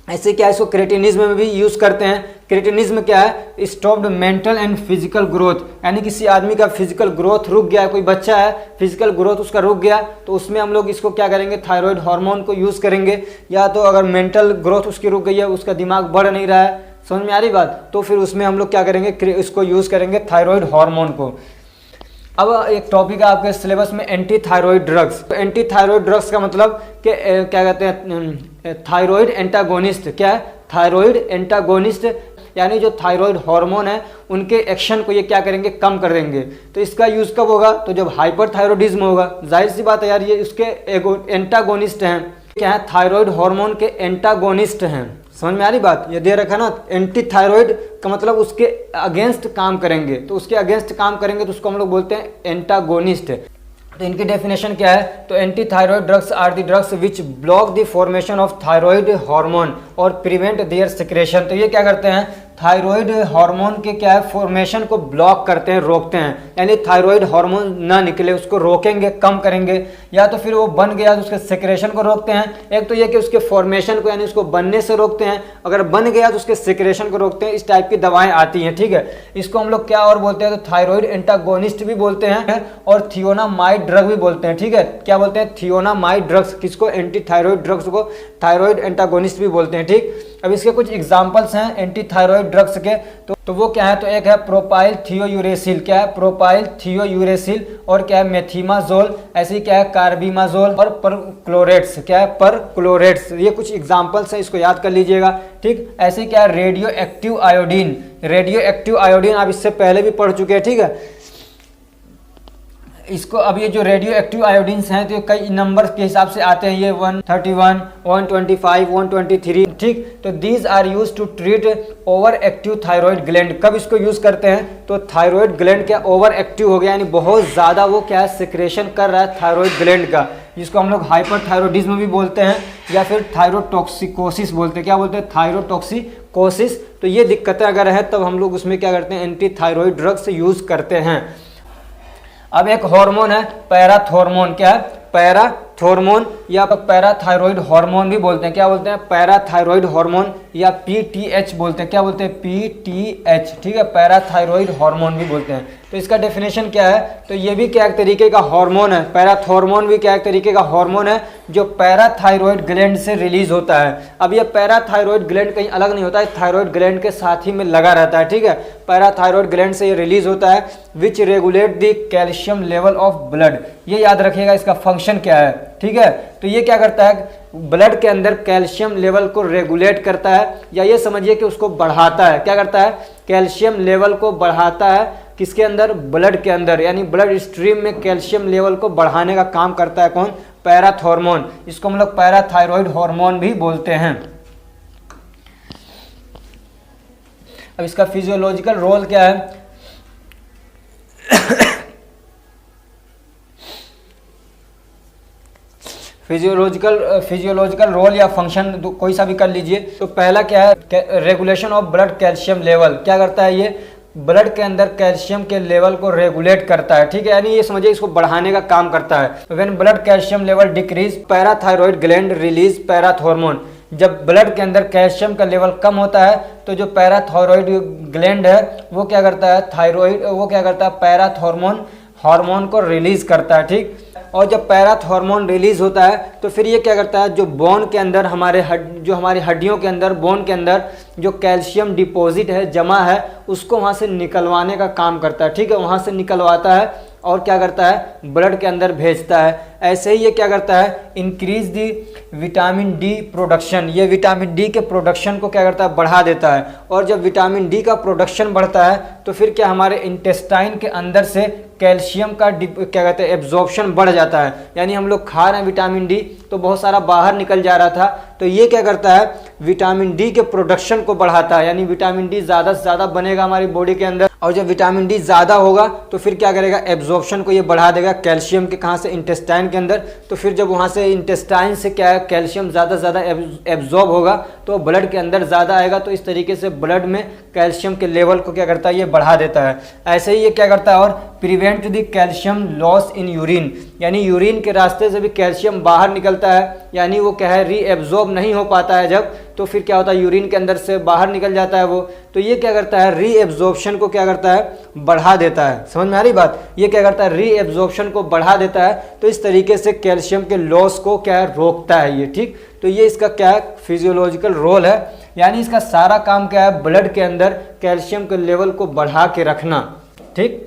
ऐसे क्या, इसको क्रेटिनिज्म में भी यूज़ करते हैं। क्रेटिनिज्म क्या है, stopped mental and physical growth, यानी किसी आदमी का फिजिकल ग्रोथ रुक गया, कोई बच्चा है फिजिकल ग्रोथ उसका रुक गया, तो उसमें हम लोग इसको क्या करेंगे, थायराइड हार्मोन को यूज़ करेंगे। या तो अगर मेंटल ग्रोथ उसकी रुक गई है, उसका दिमाग बढ़ नहीं रहा है, समझ में आ रही बात। तो फिर उसमें हम लोग क्या करेंगे, इसको यूज़ करेंगे थायराइड हार्मोन को। अब एक टॉपिक है आपके सिलेबस में एंटी थायराइड ड्रग्स। तो एंटी थायराइड ड्रग्स का मतलब कि क्या कहते हैं, थायराइड एंटागोनिस्ट। क्या है, थायराइड एंटागोनिस्ट, यानी जो थायराइड हार्मोन है उनके एक्शन को ये क्या करेंगे, कम कर देंगे। तो इसका यूज़ कब होगा, तो जब हाइपरथायरॉयडिज्म होगा। जाहिर सी बात है यार, ये इसके एंटागोनिस्ट हैं। क्या है, थायराइड हार्मोन के एंटागोनिस्ट हैं। समझ में आ रही बात, ये दे रखा ना, एंटी थायराइड का मतलब उसके अगेंस्ट काम करेंगे। तो उसके अगेंस्ट काम करेंगे तो उसको हम लोग बोलते हैं एंटागोनिस्ट। तो इनकी डेफिनेशन क्या है, तो anti thyroid drugs are the drugs which block the formation of thyroid hormone और प्रिवेंट देयर सिक्रेशन। तो ये क्या करते हैं, थायराइड हार्मोन के क्या है, फॉर्मेशन को ब्लॉक करते हैं, रोकते हैं। यानी थायराइड हार्मोन ना निकले उसको रोकेंगे, कम करेंगे। या तो फिर वो बन गया तो उसके सिक्रेशन को रोकते हैं। एक तो ये कि उसके फॉर्मेशन को यानी उसको बनने से रोकते हैं, अगर बन गया तो उसके सिक्रेशन को रोकते हैं। इस टाइप की दवाएं आती हैं, ठीक है। इसको हम लोग क्या और बोलते हैं, तो थायराइड एंटागोनिस्ट भी बोलते हैं और थियोनामाइड ड्रग भी बोलते हैं, ठीक है। क्या बोलते हैं, थियोनामाइड ड्रग्स। किसको, एंटी थायराइड ड्रग्स को थायराइड एंटागोनिस्ट भी बोलते हैं, ठीक। अब इसके कुछ एग्जांपल्स हैं एंटी थायराइड ड्रग्स के, तो वो क्या है, तो एक है प्रोपाइल थियोयूरेसिल। क्या है, प्रोपाइल थियोयूरेसिल। और क्या है, मेथिमाजोल। ऐसे क्या है, कार्बिमाजोल और परक्लोरेट्स। क्या है, परक्लोरेट्स। ये कुछ एग्जांपल्स हैं, इसको याद कर लीजिएगा, ठीक। ऐसे क्या है, radio active iodine. Radio active iodine आप इससे पहले भी पढ़ चुके हैं, ठीक है। इसको अब ये जो रेडियो एक्टिव आयोडीन्स हैं तो कई नंबर के हिसाब से आते हैं, ये 131, 125, 123, ठीक। तो these are use to treat over active thyroid gland. कब इसको यूज करते हैं, तो थायराइड ग्लैंड क्या ओवर एक्टिव हो गया, यानी बहुत ज़्यादा वो क्या है, सिक्रेशन कर रहा है थायराइड ग्लैंड का, जिसको हम लोग हाइपरथायरॉयडिज्म भी बोलते हैं या फिर थायरोटॉक्सिकोसिस बोलते हैं। क्या बोलते हैं, थायरोटॉक्सिकोसिस। तो ये दिक्कतें अगर है तब हम लोग उसमें क्या करते हैं, एंटी थायराइड ड्रग्स यूज करते हैं। अब एक हार्मोन है पैराथॉर्मोन। क्या है, पैराथॉर्मोन या पैराथायरॉयड हार्मोन भी बोलते हैं। क्या बोलते हैं, पैराथायरॉयड हार्मोन या पीटीएच बोलते हैं। क्या बोलते हैं, पीटीएच, ठीक है, पैराथायरॉयड हार्मोन भी बोलते हैं। तो इसका डेफिनेशन क्या है, तो ये भी क्या एक तरीके का हार्मोन है। पैराथॉर्मोन भी क्या एक तरीके का हार्मोन है जो पैराथायरॉयड ग्लैंड से रिलीज होता है। अब ये पैराथायरॉयड ग्लैंड कहीं अलग नहीं होता है, थायरॉयड ग्लैंड के साथ ही में लगा रहता है, ठीक है। पैराथायरॉयड ग्लैंड से ये रिलीज होता है, विच regulate the calcium level of blood. ये याद रखिएगा, इसका फंक्शन क्या है, ठीक है। तो ये क्या करता है, ब्लड के अंदर कैल्शियम लेवल को रेगुलेट करता है, या ये समझिए कि उसको बढ़ाता है। क्या करता है, कैल्शियम लेवल को बढ़ाता है, किसके अंदर, ब्लड के अंदर। यानी ब्लड स्ट्रीम में कैल्शियम लेवल को बढ़ाने का काम करता है कौन, पैराथॉर्मोन। इसको हम लोग पैराथायरॉयड हार्मोन भी बोलते हैं। अब इसका फिजियोलॉजिकल रोल क्या है, फिजियोलॉजिकल रोल या फंक्शन कोई सा भी कर लीजिए। तो पहला क्या है, regulation of blood calcium level. क्या करता है, ये ब्लड के अंदर कैल्शियम के लेवल को रेगुलेट करता है, ठीक है। यानी ये समझिए इसको बढ़ाने का काम करता है। When blood calcium level decrease parathyroid gland release parathormone. जब ब्लड के अंदर कैल्शियम का लेवल कम होता है तो जो पैराथायरॉयड ग्लैंड है वो क्या करता है, वो क्या करता है, पैराथॉर्मोन हार्मोन को रिलीज करता है, ठीक। और जब पैराथॉर्मोन रिलीज होता है तो फिर ये क्या करता है, जो बोन के अंदर हमारी हड्डियों के अंदर, बोन के अंदर जो कैल्शियम डिपॉजिट है, जमा है, उसको वहाँ से निकलवाने का काम करता है, ठीक है। वहाँ से निकलवाता है और क्या करता है, ब्लड के अंदर भेजता है। ऐसे ही ये क्या करता है, increase the vitamin D production. ये विटामिन डी के प्रोडक्शन को क्या करता है, बढ़ा देता है। और जब विटामिन डी का प्रोडक्शन बढ़ता है तो फिर क्या हमारे इंटेस्टाइन के अंदर से कैल्शियम का क्या कहते हैं, एब्जॉर्प्शन बढ़ जाता है। यानी हम लोग खा रहे हैं विटामिन डी तो बहुत सारा बाहर निकल जा रहा था, तो ये क्या करता है, विटामिन डी के प्रोडक्शन को बढ़ाता है। यानी विटामिन डी ज़्यादा से ज़्यादा बनेगा हमारी बॉडी के अंदर, और जब विटामिन डी ज़्यादा होगा तो फिर क्या करेगा, एब्जॉर्प्शन को ये बढ़ा देगा कैल्शियम के, कहाँ से, इंटेस्टाइन के अंदर। तो फिर जब वहाँ से इंटेस्टाइन से क्या है, कैल्शियम ज़्यादा से ज़्यादा एब्जॉर्ब होगा तो ब्लड के अंदर ज़्यादा आएगा। तो इस तरीके से ब्लड में कैल्शियम के लेवल को क्या करता है, ये बढ़ा देता है। ऐसे ही ये क्या करता है, और prevent the calcium loss in urine. यानी यूरिन के रास्ते से भी कैल्शियम बाहर निकलता है, यानी वो क्या है, रीएब्जॉर्ब नहीं हो पाता है जब, तो फिर क्या होता है, यूरिन के अंदर से बाहर निकल जाता है वो। तो ये क्या करता है, रीएब्जॉर्प्शन को क्या करता है, बढ़ा देता है। समझ में आ रही बात, ये क्या करता है, रीएब्जॉर्प्शन को बढ़ा देता है। तो इस तरीके से कैल्शियम के लॉस को क्या है, रोकता है ये, ठीक। तो ये इसका क्या है, फिजियोलॉजिकल रोल है। यानी इसका सारा काम क्या है, ब्लड के अंदर कैल्शियम के लेवल को बढ़ा के रखना। ठीक,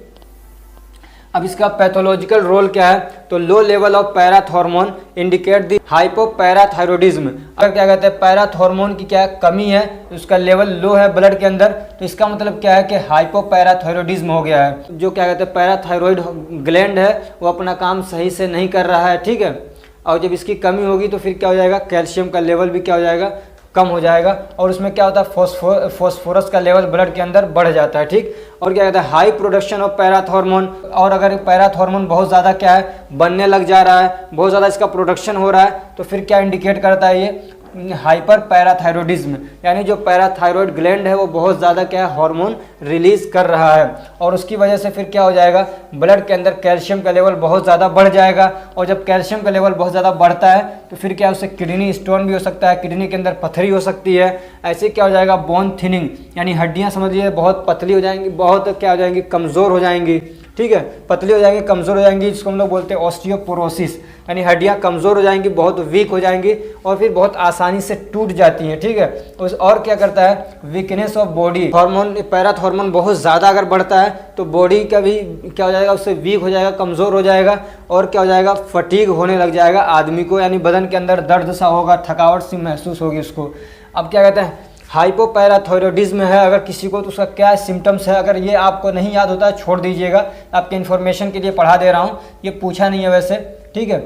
अब इसका पैथोलॉजिकल रोल क्या है, तो लो level of parathormone indicate the hypoparathyroidism. अगर क्या कहते हैं पैराथॉर्मोन की क्या कमी है, उसका लेवल लो है ब्लड के अंदर, तो इसका मतलब क्या है कि हाइपोपैराथायरॉयडिज्म हो गया है। जो क्या कहते हैं पैराथायरॉयड ग्लैंड है वो अपना काम सही से नहीं कर रहा है। ठीक है, और जब इसकी कमी होगी तो फिर क्या हो जाएगा, कैल्शियम का लेवल भी क्या हो जाएगा, कम हो जाएगा, और उसमें क्या होता है फॉस्फोरस का लेवल ब्लड के अंदर बढ़ जाता है। ठीक, और क्या कहता है हाई प्रोडक्शन ऑफ पैराथॉर्मोन, और अगर पैराथॉर्मोन बहुत ज़्यादा क्या है बनने लग जा रहा है, बहुत ज़्यादा इसका प्रोडक्शन हो रहा है, तो फिर क्या इंडिकेट करता है ये हाइपर पैराथायरॉयडिज्म, यानी जो पैराथायरॉयड ग्लैंड है वो बहुत ज़्यादा क्या है हार्मोन रिलीज कर रहा है, और उसकी वजह से फिर क्या हो जाएगा, ब्लड के अंदर कैल्शियम का लेवल बहुत ज़्यादा बढ़ जाएगा, और जब कैल्शियम का लेवल बहुत ज़्यादा बढ़ता है तो फिर क्या उससे किडनी स्टोन भी हो सकता है, किडनी के अंदर पथरी हो सकती है। ऐसे क्या हो जाएगा, बोन थिनिंग, यानी हड्डियाँ समझिए बहुत पतली हो जाएंगी, बहुत क्या हो जाएंगी, कमज़ोर हो जाएंगी। ठीक है, पतली हो जाएंगी, कमज़ोर हो जाएंगी, जिसको हम लोग बोलते हैं ऑस्टियोपोरोसिस, यानी हड्डियाँ कमज़ोर हो जाएंगी, बहुत वीक हो जाएंगी, और फिर बहुत आसानी से टूट जाती हैं। ठीक है, और क्या करता है, weakness of body, hormone parathormone बहुत ज़्यादा अगर बढ़ता है तो बॉडी का भी क्या हो जाएगा, उससे वीक हो जाएगा, कमज़ोर हो जाएगा, और क्या हो जाएगा, फटीग होने लग जाएगा आदमी को, यानी बदन के अंदर दर्द सा होगा, थकावट सी महसूस होगी उसको। अब क्या कहते हैं हाइपोपैराथायरॉयडिज्म है अगर किसी को, तो उसका क्या सिम्टम्स है, अगर ये आपको नहीं याद होता है छोड़ दीजिएगा, आपके इन्फॉर्मेशन के लिए पढ़ा दे रहा हूँ, ये पूछा नहीं है वैसे। ठीक है,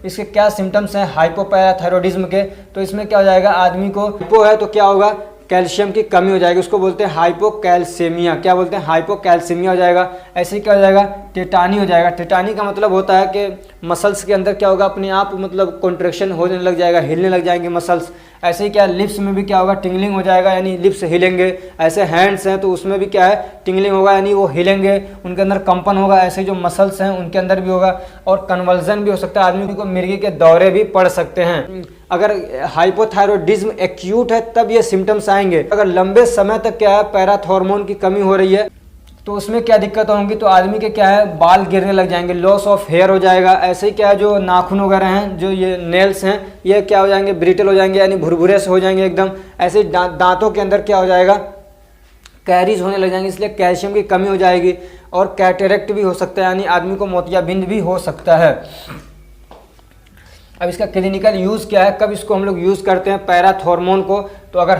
इसके क्या सिम्टम्स हैं हाइपोपैराथायरॉयडिज्म के, तो इसमें क्या हो जाएगा, आदमी को हाइपो है तो क्या होगा, कैल्शियम की कमी हो जाएगी, उसको बोलते हैं हाइपोकैल्सीमिया। क्या बोलते हैं, हाइपोकैल्सीमिया हो जाएगा। ऐसे ही क्या हो जाएगा, टेटानी हो जाएगा। टेटानी का मतलब होता है कि मसल्स के अंदर क्या होगा, अपने आप मतलब कॉन्ट्रैक्शन होने लग जाएगा, हिलने लग जाएंगे मसल्स। ऐसे ही क्या लिप्स में भी क्या होगा, टिंगलिंग हो जाएगा, यानी लिप्स हिलेंगे। ऐसे हैंड्स हैं तो उसमें भी क्या है, टिंगलिंग होगा, यानी वो हिलेंगे, उनके अंदर कंपन होगा। ऐसे जो मसल्स हैं उनके अंदर भी होगा, और कन्वल्जन भी हो सकता है, आदमी को मिर्गी के दौरे भी पड़ सकते हैं। अगर हाइपोथायरॉयडिज्म एक्यूट है तब ये सिम्टम्स आएंगे। अगर लंबे समय तक क्या है, पैराथॉर्मोन की कमी हो रही है, तो उसमें क्या दिक्कत होंगी, तो आदमी के क्या है, बाल गिरने लग जाएंगे, लॉस ऑफ हेयर हो जाएगा। ऐसे ही क्या है, जो नाखून वगैरह हैं, जो ये नेल्स हैं, ये क्या हो जाएंगे, ब्रिटल हो जाएंगे, यानी भुरभुरे से हो जाएंगे एकदम। ऐसे ही दांतों के अंदर क्या हो जाएगा, कैरीज होने लग जाएंगे, इसलिए कैल्शियम की कमी हो जाएगी। और कैटरेक्ट भी हो सकता है, यानी आदमी को मोतियाबिंद भी हो सकता है। अब इसका क्लिनिकल यूज़ क्या है, कब इसको हम लोग यूज़ करते हैं पैराथॉर्मोन को, तो अगर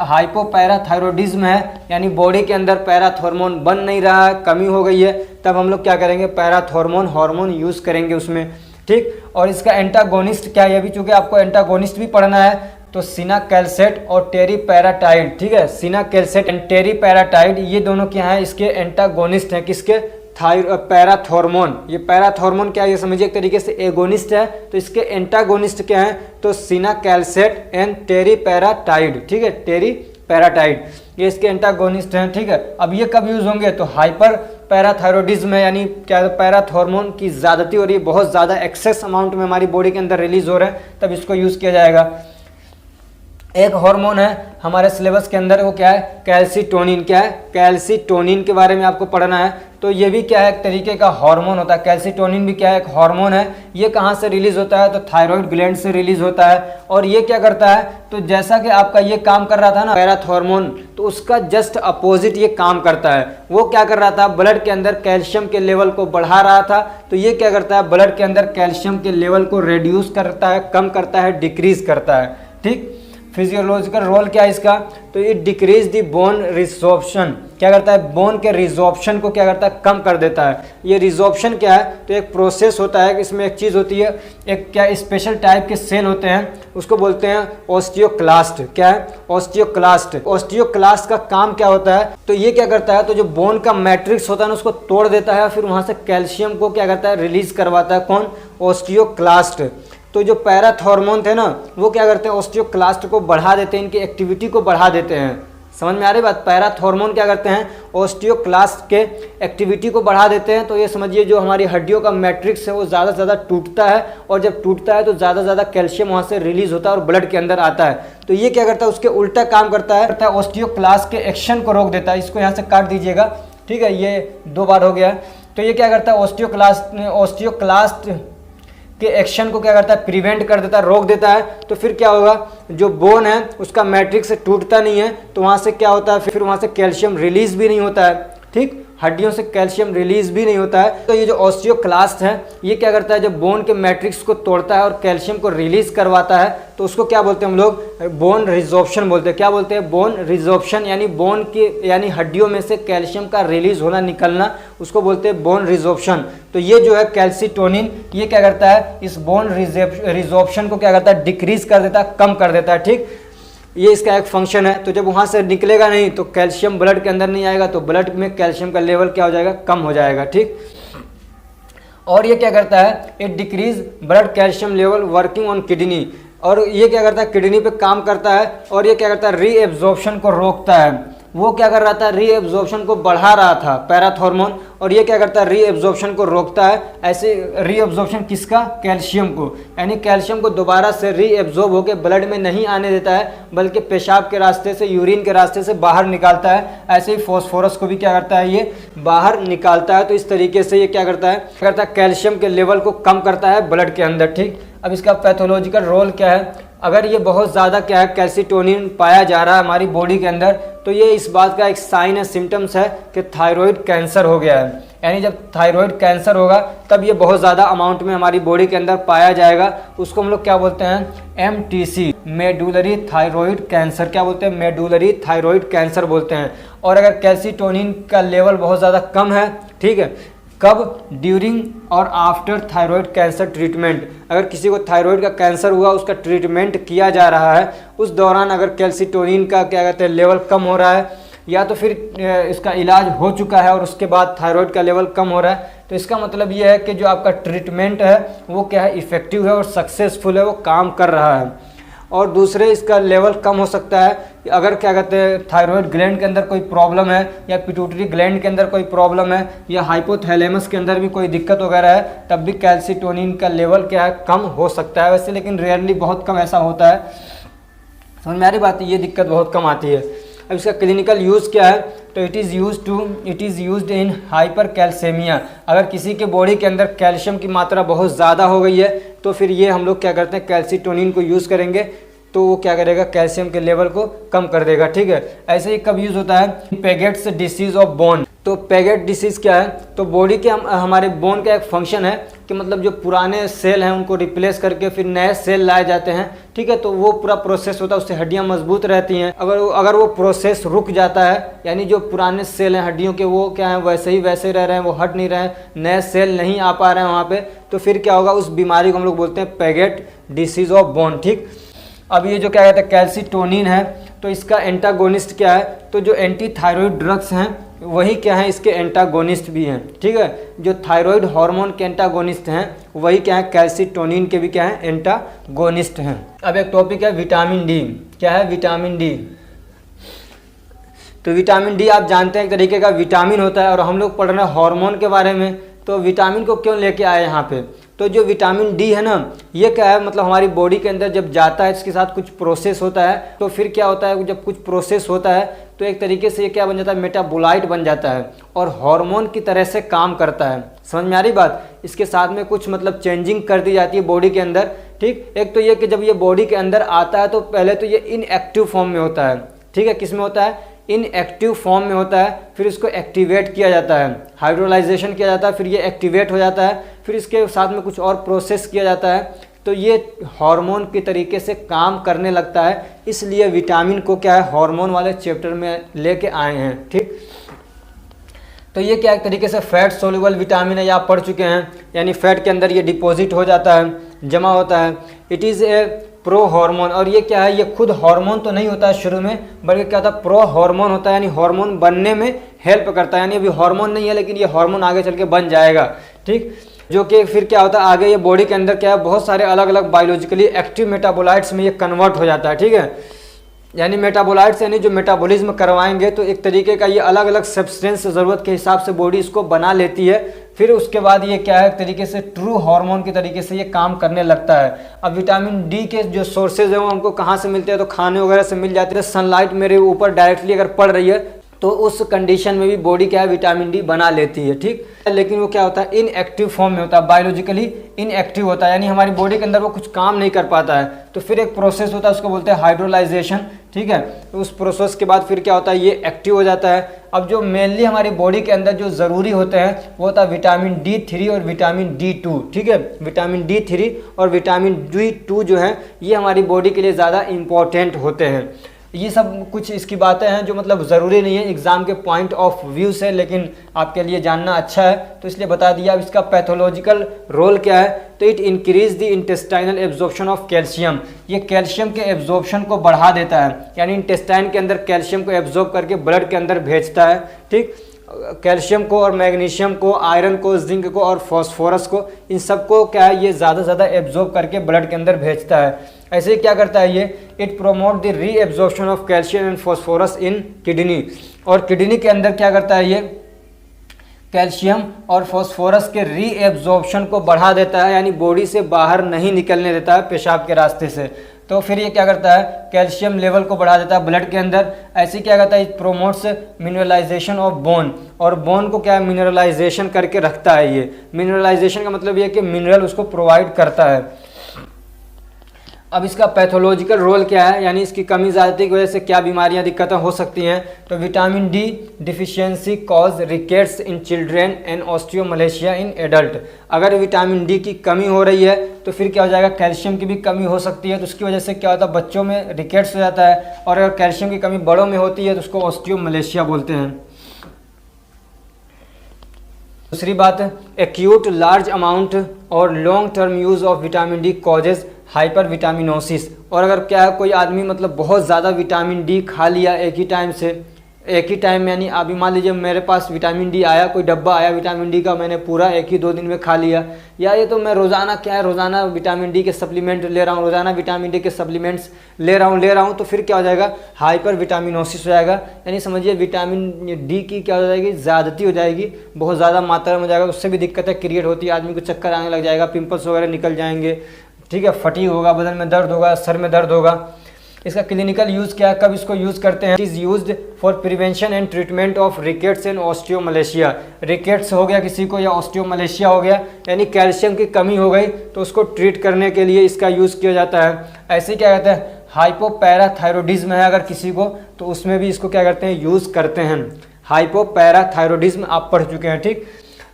हाइपोपैराथायरॉयडिज्म है, यानी बॉडी के अंदर पैराथॉर्मोन बन नहीं रहा है, कमी हो गई है, तब हम लोग क्या करेंगे, पैराथॉर्मोन हार्मोन यूज़ करेंगे उसमें। ठीक, और इसका एंटागोनिस्ट क्या है, ये भी चूँकि आपको एंटागोनिस्ट भी पढ़ना है, तो सिनाकैल्सेट और टेरीपैराटाइड। ठीक है, सिनाकैल्सेट एंड टेरीपैराटाइड ये दोनों क्या हैं, इसके एंटागोनिस्ट हैं, किसके, पैराथॉर्मोन। ये पैराथॉर्मोन क्या है, ये समझिए एक तरीके से एगोनिस्ट है, तो इसके एंटागोनिस्ट क्या है, तो सिनाकैल्सेट एंड टेरीपैराटाइड। ठीक है, टेरीपैराटाइड ये इसके एंटागोनिस्ट हैं। ठीक है, अब ये कब यूज होंगे, तो हाइपर पैराथायरॉयडिज्म है, यानी क्या पैराथॉर्मोन की ज़्यादती हो रही है, बहुत ज़्यादा एक्सेस अमाउंट में हमारी बॉडी के अंदर रिलीज हो रहे हैं, तब इसको यूज़ किया जाएगा। एक हार्मोन है हमारे सिलेबस के अंदर, वो क्या है, कैल्सीटोनिन। क्या है, कैल्सीटोनिन के बारे में आपको पढ़ना है। तो ये भी क्या है, एक तरीके का हार्मोन होता है। कैल्सीटोनिन भी क्या है, एक हार्मोन है। ये कहाँ से रिलीज होता है, तो थायराइड ग्लैंड से रिलीज होता है। और ये क्या करता है, तो जैसा कि आपका ये काम कर रहा था ना पैराथॉर्मोन, तो उसका जस्ट अपोजिट ये काम करता है। वो क्या कर रहा था, ब्लड के अंदर कैल्शियम के लेवल को बढ़ा रहा था, तो ये क्या करता है, ब्लड के अंदर कैल्शियम के लेवल को रिड्यूस करता है, कम करता है, डिक्रीज करता है। ठीक, फिजियोलॉजिकल रोल क्या है इसका, तो ये डिक्रीज दी बोन रिजॉर्प्शन। क्या करता है, बोन के रिजॉर्प्शन को क्या करता है, कम कर देता है। ये रिजॉर्प्शन क्या है, तो एक प्रोसेस होता है, इसमें एक चीज़ होती है, एक क्या स्पेशल टाइप के सेल होते हैं, उसको बोलते हैं ऑस्टियोक्लास्ट। क्या है, ऑस्टियोक्लास्ट। ऑस्टियोक्लास्ट का काम क्या होता है, तो ये क्या करता है, तो जो बोन का मैट्रिक्स होता है ना, उसको तोड़ देता है, फिर वहाँ से कैल्शियम को क्या करता है, रिलीज करवाता है। कौन, ऑस्टियोक्लास्ट। तो जो पैराथॉर्मोन थे ना, वो क्या करते हैं, ऑस्टियोक्लास्ट को बढ़ा देते हैं, इनकी एक्टिविटी को बढ़ा देते हैं। समझ में आ रही बात, पैराथॉर्मोन क्या करते हैं, ऑस्टियोक्लास्ट के एक्टिविटी को बढ़ा देते हैं। तो ये समझिए जो हमारी हड्डियों का मैट्रिक्स है वो ज़्यादा से ज़्यादा टूटता है, और जब टूटता है तो ज़्यादा से ज़्यादा कैल्शियम वहाँ से रिलीज होता है और ब्लड के अंदर आता है। तो ये क्या करता है, उसके उल्टा काम करता है, ऑस्टियोक्लास्ट के एक्शन को रोक देता है। इसको यहाँ से काट दीजिएगा। ठीक है, ये 2 बार हो गया। तो ये क्या करता है, ऑस्टियोक्लास्ट के एक्शन को क्या करता है, प्रिवेंट कर देता है, रोक देता है। तो फिर क्या होगा, जो बोन है उसका मैट्रिक्स टूटता नहीं है, तो वहाँ से क्या होता है, फिर वहाँ से कैल्शियम रिलीज भी नहीं होता है। ठीक, हड्डियों से कैल्शियम रिलीज भी नहीं होता है। तो ये जो ऑस्टियोक्लास्ट है ये क्या करता है, जब बोन के मैट्रिक्स को तोड़ता है और कैल्शियम को रिलीज करवाता है तो उसको क्या बोलते हैं हम लोग, बोन रिजॉर्प्शन बोलते हैं। क्या बोलते हैं, बोन रिजॉर्प्शन, यानी बोन की यानी हड्डियों में से कैल्शियम का रिलीज होना, निकलना, उसको बोलते हैं बोन रिजॉर्प्शन। तो ये जो है कैल्सिटोनिन, ये क्या करता है, इस बोन रिजॉर्प्शन को क्या करता है, डिक्रीज कर देता है, कम कर देता है। ठीक, ये इसका एक फंक्शन है। तो जब वहाँ से निकलेगा नहीं तो कैल्शियम ब्लड के अंदर नहीं आएगा, तो ब्लड में कैल्शियम का लेवल क्या हो जाएगा, कम हो जाएगा। ठीक, और ये क्या करता है, it decrease blood calcium level working on kidney, और ये क्या करता है, किडनी पे काम करता है, और ये क्या करता है, रीएब्जॉर्प्शन को रोकता है। वो क्या कर रहा था, रीएब्जॉर्प्शन को बढ़ा रहा था पैराथॉर्मोन, और ये क्या करता है, रीएब्जॉर्प्शन को रोकता है। ऐसे रीएब्जॉर्प्शन किसका, कैल्शियम को, यानी कैल्शियम को दोबारा से रीएब्जॉर्ब होकर ब्लड में नहीं आने देता है, बल्कि पेशाब के रास्ते से, यूरिन के रास्ते से बाहर निकालता है। ऐसे ही फॉस्फोरस को भी क्या करता है, ये बाहर निकालता है। तो इस तरीके से ये क्या करता है, कैल्शियम के लेवल को कम करता है ब्लड के अंदर। ठीक, अब इसका पैथोलॉजिकल रोल क्या है, अगर ये बहुत ज़्यादा क्या है, कैल्सिटोनिन पाया जा रहा है हमारी बॉडी के अंदर, तो ये इस बात का एक साइन है, सिम्टम्स है कि थायराइड कैंसर हो गया है। यानी जब थायराइड कैंसर होगा तब ये बहुत ज़्यादा अमाउंट में हमारी बॉडी के अंदर पाया जाएगा। उसको हम लोग क्या बोलते हैं, MTC, मेडुलरी थायराइड कैंसर। क्या बोलते हैं, मेडुलरी थायराइड कैंसर बोलते हैं। और अगर कैल्सिटोनिन का लेवल बहुत ज़्यादा कम है, ठीक है, कब, ड्यूरिंग और आफ्टर थायराइड कैंसर ट्रीटमेंट, अगर किसी को थायराइड का कैंसर हुआ, उसका ट्रीटमेंट किया जा रहा है, उस दौरान अगर कैल्सिटोनिन का क्या कहते हैं, लेवल कम हो रहा है, या तो फिर इसका इलाज हो चुका है और उसके बाद थायराइड का लेवल कम हो रहा है, तो इसका मतलब ये है कि जो आपका ट्रीटमेंट है वो क्या है, इफेक्टिव है और सक्सेसफुल है, वो काम कर रहा है। और दूसरे, इसका लेवल कम हो सकता है अगर क्या कहते हैं, थायराइड ग्लैंड के अंदर कोई प्रॉब्लम है, या पिट्यूटरी ग्लैंड के अंदर कोई प्रॉब्लम है, या हाइपोथैलेमस के अंदर भी कोई दिक्कत वगैरह है, तब भी कैल्सिटोनिन का लेवल क्या है, कम हो सकता है वैसे, लेकिन रेयरली, बहुत कम ऐसा होता है। समझ में आ रही बात, ये दिक्कत बहुत कम आती है। अब इसका क्लिनिकल यूज़ क्या है, तो it is used in hypercalcemia. अगर किसी के बॉडी के अंदर कैल्शियम की मात्रा बहुत ज़्यादा हो गई है तो फिर ये हम लोग क्या करते हैं, कैल्सिटोनिन को यूज़ करेंगे, तो वो क्या करेगा, कैल्शियम के लेवल को कम कर देगा। ठीक है, ऐसे ही कब यूज़ होता है, पेगेट्स डिसीज ऑफ बोन। तो पेगेट डिसीज़ क्या है, तो बॉडी के हमारे बोन का एक फंक्शन है कि मतलब जो पुराने सेल हैं उनको रिप्लेस करके फिर नए सेल लाए जाते हैं। ठीक है, तो वो पूरा प्रोसेस होता है, उससे हड्डियां मजबूत रहती हैं। अगर वो प्रोसेस रुक जाता है, यानी जो पुराने सेल हैं हड्डियों के, वो क्या है, वैसे रह रहे हैं, वो हट नहीं रहे हैं, नए सेल नहीं आ पा रहे हैं वहाँ पे, तो फिर क्या होगा, उस बीमारी को हम लोग बोलते हैं पेगेट डिसीज ऑफ बोन। ठीक, अब ये जो क्या कहते हैं, कैल्सिटोनिन है, तो इसका एंटागोनिस्ट क्या है, तो जो एंटी थायराइड ड्रग्स हैं वही क्या है, इसके एंटागोनिस्ट भी हैं। ठीक है, जो थायराइड हार्मोन के एंटागोनिस्ट हैं वही क्या है, कैल्सिटोनिन के भी क्या है, एंटागोनिस्ट हैं। अब एक टॉपिक है विटामिन डी। क्या है, विटामिन डी। तो विटामिन डी आप जानते हैं एक तरीके का विटामिन होता है, और हम लोग पढ़ रहे हैं हार्मोन के बारे में, तो विटामिन को क्यों लेके आए यहाँ पे, तो जो विटामिन डी है ना, ये क्या है, मतलब हमारी बॉडी के अंदर जब जाता है, इसके साथ कुछ प्रोसेस होता है, तो फिर क्या होता है, जब कुछ प्रोसेस होता है तो एक तरीके से ये क्या बन जाता है, मेटाबोलाइट बन जाता है और हार्मोन की तरह से काम करता है। समझ में आ रही बात, इसके साथ में कुछ मतलब चेंजिंग कर दी जाती है बॉडी के अंदर। ठीक, एक तो ये कि जब ये बॉडी के अंदर आता है तो पहले तो ये इनएक्टिव फॉर्म में होता है। ठीक है, किस में होता है, इनएक्टिव फॉर्म में होता है, फिर इसको एक्टिवेट किया जाता है, हाइड्रोलाइजेशन किया जाता है, फिर ये एक्टिवेट हो जाता है, फिर इसके साथ में कुछ और प्रोसेस किया जाता है, तो ये हार्मोन के तरीके से काम करने लगता है। इसलिए विटामिन को क्या है, हार्मोन वाले चैप्टर में लेके आए हैं। ठीक, तो ये क्या एक तरीके से फैट सोल्यूबल विटामिन है, ये आप पढ़ चुके हैं, यानी फैट के अंदर ये डिपॉजिट हो जाता है, जमा होता है। It is a pro hormone, और ये क्या है, ये खुद हार्मोन तो नहीं होता है शुरू में, बल्कि क्या होता है, प्रो हार्मोन होता है, यानी हार्मोन बनने में हेल्प करता है। यानी अभी हार्मोन नहीं है, लेकिन ये हार्मोन आगे चल के बन जाएगा। ठीक, जो कि फिर क्या होता है, आगे ये बॉडी के अंदर क्या है, बहुत सारे अलग अलग बायोलॉजिकली एक्टिव मेटाबोलाइट्स में ये कन्वर्ट हो जाता है। ठीक है, यानी मेटाबोलाइट्स यानी जो मेटाबॉलिज्म करवाएंगे, तो एक तरीके का ये अलग अलग सब्सटेंस ज़रूरत के हिसाब से बॉडी इसको बना लेती है। फिर उसके बाद ये क्या है, एक तरीके से ट्रू हार्मोन के तरीके से ये काम करने लगता है। अब विटामिन डी के जो सोर्सेज हैं वो हमको कहाँ से मिलते हैं, तो खाने वगैरह से मिल जाते हैं। सनलाइट मेरे ऊपर डायरेक्टली अगर पड़ रही है तो उस कंडीशन में भी बॉडी क्या है, विटामिन डी बना लेती है, ठीक। लेकिन वो क्या होता है, इनएक्टिव फॉर्म में होता है, बायोलॉजिकली इनएक्टिव होता है, यानी हमारी बॉडी के अंदर वो कुछ काम नहीं कर पाता है। तो फिर एक प्रोसेस होता है, उसको बोलते हैं हाइड्रोलाइजेशन, ठीक है। तो उस प्रोसेस के बाद फिर क्या होता है, ये एक्टिव हो जाता है। अब जो मेनली हमारी बॉडी के अंदर जो ज़रूरी होते हैं वो होता है विटामिन D3 और विटामिन D2, ठीक है। विटामिन D3 और विटामिन D2 जो है ये हमारी बॉडी के लिए ज़्यादा इम्पॉर्टेंट होते हैं। ये सब कुछ इसकी बातें हैं जो मतलब ज़रूरी नहीं है एग्ज़ाम के पॉइंट ऑफ व्यू से, लेकिन आपके लिए जानना अच्छा है तो इसलिए बता दिया। अब इसका पैथोलॉजिकल रोल क्या है, तो it increase the intestinal absorption of calcium. ये कैल्शियम के एब्जॉर्प्शन को बढ़ा देता है, यानी इंटेस्टाइन के अंदर कैल्शियम को एब्जॉर्ब करके ब्लड के अंदर भेजता है, ठीक। कैल्शियम को और मैग्नीशियम को, आयरन को, जिंक को और फॉस्फोरस को, इन सबको क्या है, ये ज़्यादा से ज़्यादा एब्जॉर्ब करके ब्लड के अंदर भेजता है। ऐसे ही क्या करता है ये, इट प्रोमोट द री absorption of calcium and phosphorus in kidney. और किडनी के अंदर क्या करता है ये, कैल्शियम और फॉस्फोरस के री एब्जॉर्प्शन को बढ़ा देता है, यानी बॉडी से बाहर नहीं निकलने देता है पेशाब के रास्ते से। तो फिर ये क्या करता है, कैल्शियम लेवल को बढ़ा देता है ब्लड के अंदर। ऐसे क्या करता है, it promotes mineralization of bone, और बोन को क्या है, मिनरलाइजेशन करके रखता है। ये मिनरलाइजेशन का मतलब ये है कि मिनरल उसको प्रोवाइड करता है। अब इसका पैथोलॉजिकल रोल क्या है, यानी इसकी कमी ज़्यादती की वजह से क्या बीमारियां, दिक्कतें हो सकती हैं। तो vitamin D deficiency cause rickets in children and osteomalacia in adult. अगर विटामिन डी की कमी हो रही है तो फिर क्या हो जाएगा, कैल्शियम की भी कमी हो सकती है, तो उसकी वजह से क्या होता है, बच्चों में रिकेट्स हो जाता है। और अगर कैल्शियम की कमी बड़ों में होती है तो उसको ऑस्टियोमलेशिया बोलते हैं। दूसरी बात, एक्यूट लार्ज अमाउंट और long term use of vitamin D causes hyper vitaminosis. और अगर क्या है, कोई आदमी मतलब बहुत ज़्यादा विटामिन डी खा लिया एक ही टाइम यानी अभी मान लीजिए मेरे पास विटामिन डी आया, कोई डब्बा आया विटामिन डी का, मैंने पूरा एक ही 2 दिन में खा लिया, या ये तो मैं रोज़ाना क्या है, रोज़ाना विटामिन डी के सप्लीमेंट ले रहा हूँ, रोज़ाना विटामिन डी के सप्लीमेंट्स ले रहा हूँ, तो फिर क्या हो जाएगा, हाइपर विटामिनोसिस हो जाएगा। यानी समझिए विटामिन डी की क्या हो जाएगी, ज़्यादती हो जाएगी, बहुत ज़्यादा मात्रा में हो जाएगा, उससे भी दिक्कतें क्रिएट होती है, आदमी को चक्कर आने लग जाएगा, पिंपल्स वगैरह निकल जाएंगे, ठीक है, फटीग होगा, बदन में दर्द होगा, सर में दर्द होगा। इसका क्लिनिकल यूज़ क्या है, कब इसको यूज़ करते हैं, it is used for prevention and treatment of rickets and osteomalacia. Rickets हो गया किसी को या ऑस्टियोमलेशिया हो गया, यानी कैल्शियम की कमी हो गई, तो उसको ट्रीट करने के लिए इसका यूज़ किया जाता है। ऐसे क्या कहते हैं, हाइपोपैराथायरॉइडिज्म है अगर किसी को, तो उसमें भी इसको क्या करते हैं, यूज़ करते हैं। हाइपोपैराथायरॉइडिज्म आप पढ़ चुके हैं, ठीक।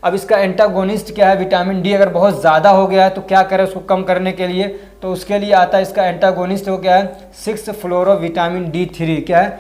अब इसका एंटागोनिस्ट क्या है, विटामिन डी अगर बहुत ज़्यादा हो गया है तो क्या करें उसको कम करने के लिए, तो उसके लिए आता है इसका एंटागोनिस्ट, वो क्या है, 6 फ्लोरोविटामिन D3, क्या है,